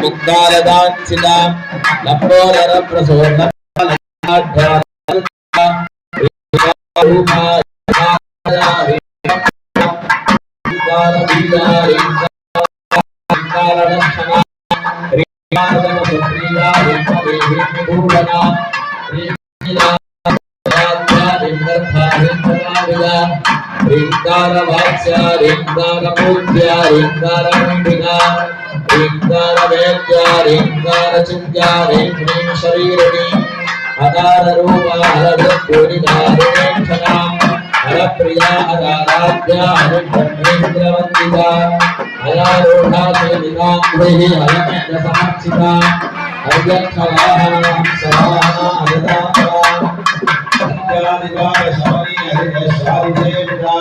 मुक्तालदाचिता लंबोदर प्रसोदन प्रिया अदाराध्या हरिन्द्रवन्दिता अयारोढ़ा देविदांग्रेहि हरिमेघ समर्चिता अध्यक्षवाहनं सवाहना अदितापरा सत्यादिवार शबरी हरिदशारि देविदा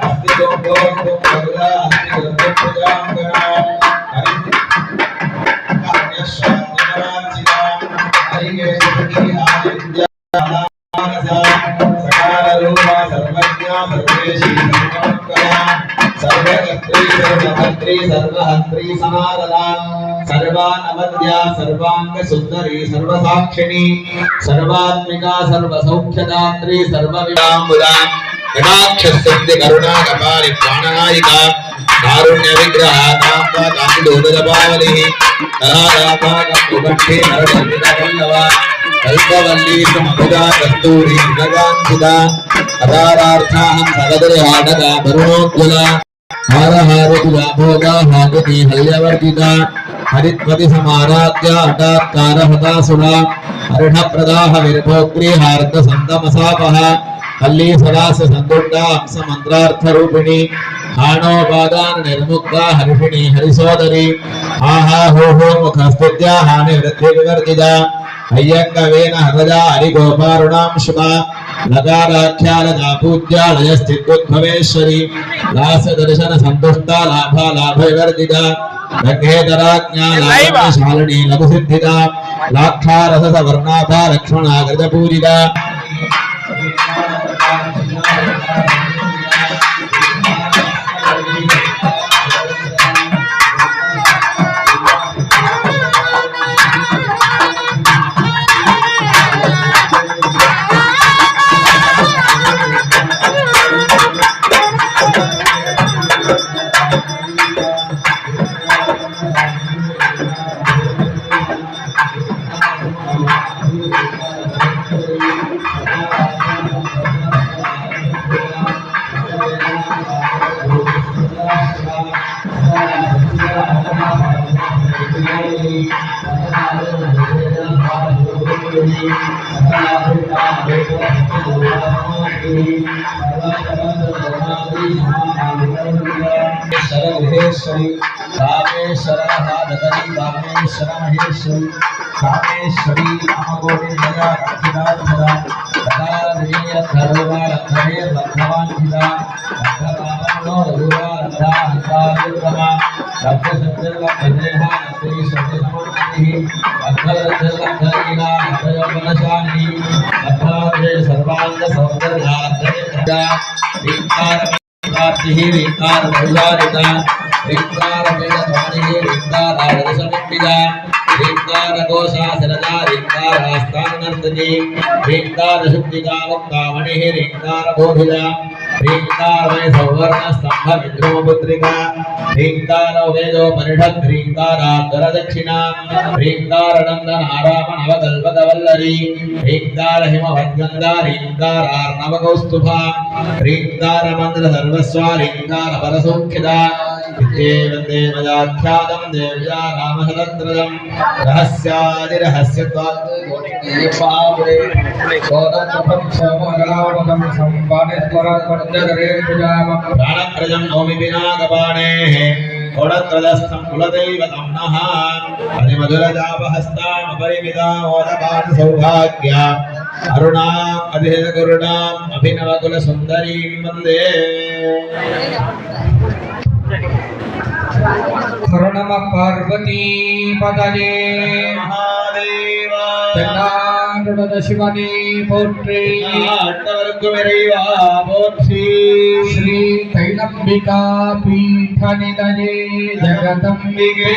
अस्ति दुर्गोक्तुं भगला अस्ति दुर्गोक्तुजांगना हरिण्यश्वान्यवरांसिता हरिगे सुखी आदित्या सकालरूपा सर्वज्ञा सर्वेशी सर्वमङ्गला सर्वकर्त्री सर्वभद्री सर्वहन्त्री समारदा सर्वानवद्या सर्वाङ्गसुन्दरी सर्वसाक्षिणी सर्वात्मिका सर्वसौख्यदात्री सर्वविदाम्बुदा कटाक्षस्यन्ति करुणाकपालि प्राणनायिका कारुण्यविग्रहा कान्ता कान्तिदोदपावलिः कलादाताकम्बुभट्टे नरदर्पितवल्लवा कल्पवल्ली समभुजा कस्तूरी जगान्विता अदारार्थाहं सगदरिहाटका वरुणोज्ज्वला हारहारतुला भोगा हागति हल्यवर्तिता हरित्वति समाराध्या हठात्कारहतासुरा हरिणप्रदाह विर्भोग्री हार्दसन्दमसापः हल्ली सदास्य सन्दुष्टा अंसमन्त्रार्थरूपिणी हाणोपादान निर्मुक्ता हर्षिणी हरिसोदरी आहा हो हो मुखस्तुत्या हानिवृद्धिविवर्जिता अय्यंगवेन हरदा हरिगोपारुणांशुका लकाराख्यालदा पूज्या लयस्थित्युद्भवेश्वरी लास्यदर्शन सन्तुष्टा लाभा लाभविवर्जिता रङ्गेतराज्ञा लावण्यशालिनी लघुसिद्धिता लाक्षारसवर्णाथा लक्ष्मणाग्रजपूजिता सर्वगृहेश्वरी कामेश्वरहादकरी कामेश्वरमहेश्वरी कामेश्वरी नामकोटिर्मया रक्षितार्थदा तदारधीयद्धरूपा लब्धवेर्लब्धवाञ्छिता लब्धकामनो रघुवा लब्धा हन्ताविर्गमा लब्धशक्तिर्लब्धदेहा लब्धैश्वर्यसमन्वितिः लब्धलब्धलब्धलीला लब्धयौवनशालिनी लब्धार्थे सर्वाङ्गसौन्दर्या लब्धनिर्भया रीङ्कारमन्त्रार्थिः रीङ्कारमहुलारिता रीङ्कारवेदध्वनिः रीङ्कारारसमिम्बिदा रीङ्कारकोशासनदा रीङ्कारास्थाननर्तनी रीङ्कारशुद्धिकामुक्तामणिः रीङ्कारबोधिदा ह्रीङ्कारमय सौवर्णस्तम्भमिन्द्रोपुत्रिका ह्रीङ्कारो वेदोपनिषद् ह्रीङ्काराद्वरदक्षिणा ह्रीङ्कारनन्दनारामणवकल्पकवल्लरी ह्रीङ्कारहिमभद्गन्धा ह्रीङ्कारार्णवकौस्तुभा ह्रीङ्कारमन्त्रसर्वस्वा ह्रीङ्कारपरसौख्यदा वन्दे मयाख्यातं देव्या नामशतत्रयं रहस्यादिरहस्यत्वात् प्राणप्रजं नौमि पिनाकपाणेः कोडत्रयस्थं कुलदैवतं नः अधिमधुरजापहस्तामपरिमितामोदपाठसौभाग्या अरुणाम् अधिकरुणाम् अभिनवकुलसुन्दरीं वन्दे हर नमः पार्वती पदये महादेवा चंडारुड शिवने पोट्रे अट्टवर्गुमेरैवा पोट्री श्री कैलंबिका पीठ निलये जगदंबिके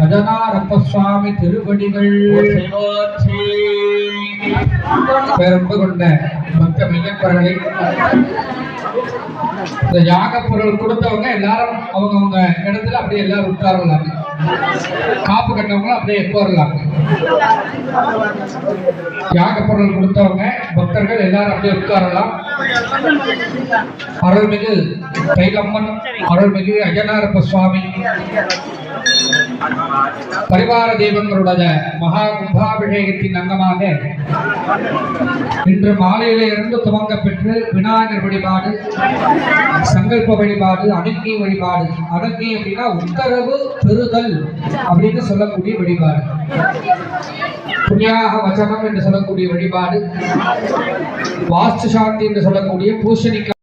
அஜனாரப்ப சுவாமி திருவடிகள் போற்றி பெரும்பு கொண்ட பக்த மெய்யப்பர்களை இந்த யாக பொருள் கொடுத்தவங்க எல்லாரும் அவங்க இடத்துல அப்படியே எல்லாரும் உட்காரலாம். காப்பு கட்டவங்களும் அப்படியே உட்காரலாம். யாக பொருள் கொடுத்தவங்க பக்தர்கள் எல்லாரும் அப்படியே உட்காரலாம். அருள்மிகு தைலம்மன், அருள்மிகு அஜனாரப்ப சுவாமி பரிவார தெய்வங்களுடைய மகா கும்பாபிஷேகத்தின் அங்கமாக இன்று மாலையில இருந்து துவங்க பெற்று விநாயகர் வழிபாடு, சங்கல்ப வழிபாடு, அணுக்கி வழிபாடு. அணுக்கி அப்படின்னா உத்தரவு பெறுதல் அப்படின்னு சொல்லக்கூடிய வழிபாடு. புண்ணியாக வச்சனம் என்று சொல்லக்கூடிய வழிபாடு, வாஸ்து சாந்தி என்று சொல்லக்கூடிய பூசணிக்க